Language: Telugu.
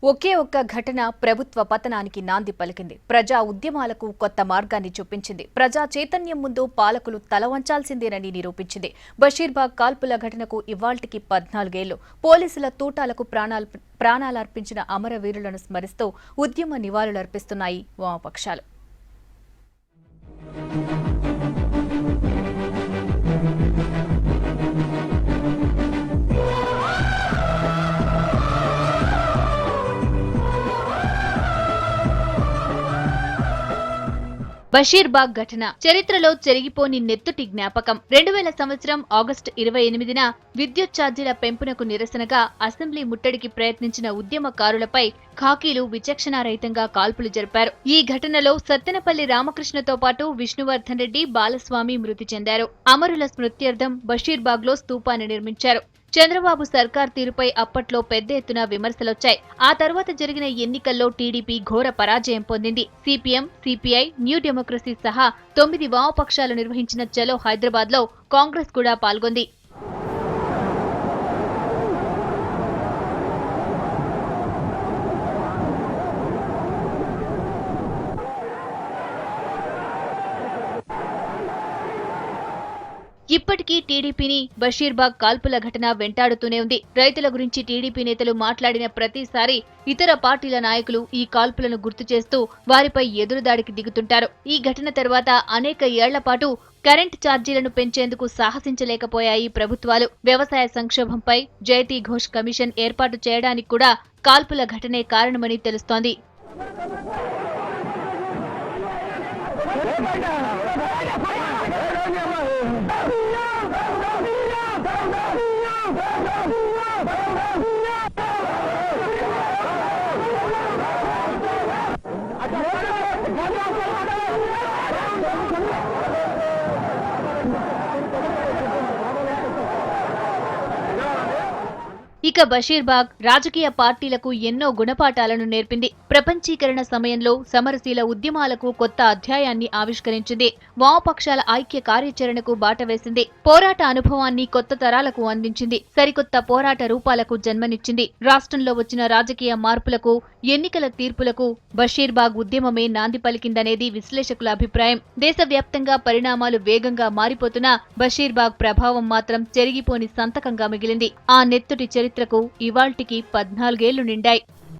ఒకే ఒక్క ఘటన ప్రభుత్వ పతనానికి నాంది పలికింది. ప్రజా ఉద్యమాలకు కొత్త మార్గాన్ని చూపించింది. ప్రజా చైతన్యం ముందు పాలకులు తలవంచాల్సిందేనని నిరూపించింది. బషీర్బాగ్ కాల్పుల ఘటనకు ఇవాళ్టికి 14 ఏళ్లు. పోలీసుల తూటాలకు ప్రాణాలర్పించిన అమరవీరులను స్మరిస్తూ ఉద్యమ నివాళులర్పిస్తున్నాయి వామపక్షాలు. బషీర్బాగ్ ఘటన చరిత్రలో చెరిగిపోని నెత్తుటి జ్ఞాపకం. 2000 సంవత్సరం ఆగస్టు 28న విద్యుత్ ఛార్జీల పెంపునకు నిరసనగా అసెంబ్లీ ముట్టడికి ప్రయత్నించిన ఉద్యమకారులపై ఖాకీలు విచక్షణారహితంగా కాల్పులు జరిపారు. ఈ ఘటనలో సత్తెనపల్లి రామకృష్ణతో పాటు విష్ణువర్ధన్ రెడ్డి, బాలస్వామి మృతి చెందారు. అమరుల స్మృత్యర్థం బషీర్బాగ్లో స్తూపాన్ని నిర్మించారు. చంద్రబాబు సర్కార్ తీరుపై అప్పట్లో పెద్ద ఎత్తున విమర్శలొచ్చాయి. ఆ తర్వాత జరిగిన ఎన్నికల్లో టీడీపీ ఘోర పరాజయం పొందింది. సిపిఎం, సిపిఐ, న్యూ డెమోక్రసీ సహా 9 వామపక్షాలు నిర్వహించిన చలో హైదరాబాద్లో కాంగ్రెస్ కూడా పాల్గొంది. ఇప్పటికీ టీడీపీని బషీర్బాగ్ కాల్పుల ఘటన వెంటాడుతూనే ఉంది. రైతుల గురించి టీడీపీ నేతలు మాట్లాడిన ప్రతిసారి ఇతర పార్టీల నాయకులు ఈ కాల్పులను గుర్తు చేస్తూ వారిపై ఎదురుదాడికి దిగుతుంటారు. ఈ ఘటన తర్వాత అనేక ఏళ్ల పాటు కరెంట్ ఛార్జీలను పెంచేందుకు సాహసించలేకపోయాయి ప్రభుత్వాలు. వ్యవసాయ సంక్షోభంపై జయతి ఘోష్ కమిషన్ ఏర్పాటు చేయడానికి కూడా కాల్పుల ఘటనే కారణమని తెలుస్తోంది. ఇక బషీర్బాగ్ రాజకీయ పార్టీలకు ఎన్నో గుణపాఠాలను నేర్పింది. ప్రపంచీకరణ సమయంలో సమరశీల ఉద్యమాలకు కొత్త అధ్యాయాన్ని ఆవిష్కరించింది. వామపక్షాల ఐక్య కార్యాచరణకు బాట వేసింది. పోరాట అనుభవాన్ని కొత్త తరాలకు అందించింది. సరికొత్త పోరాట రూపాలకు జన్మనిచ్చింది. రాష్ట్రంలో వచ్చిన రాజకీయ మార్పులకు, ఎన్నికల తీర్పులకు బషీర్బాగ్ ఉద్యమమే నాంది పలికిందనేది విశ్లేషకుల అభిప్రాయం. దేశవ్యాప్తంగా పరిణామాలు వేగంగా మారిపోతున్నా బషీర్బాగ్ ప్రభావం మాత్రం చెరిగిపోని సంతకంగా మిగిలింది. ఆ నెత్తుటి చరిత్రకు ఇవాళ్టికి 14 ఏళ్లు నిండాయి.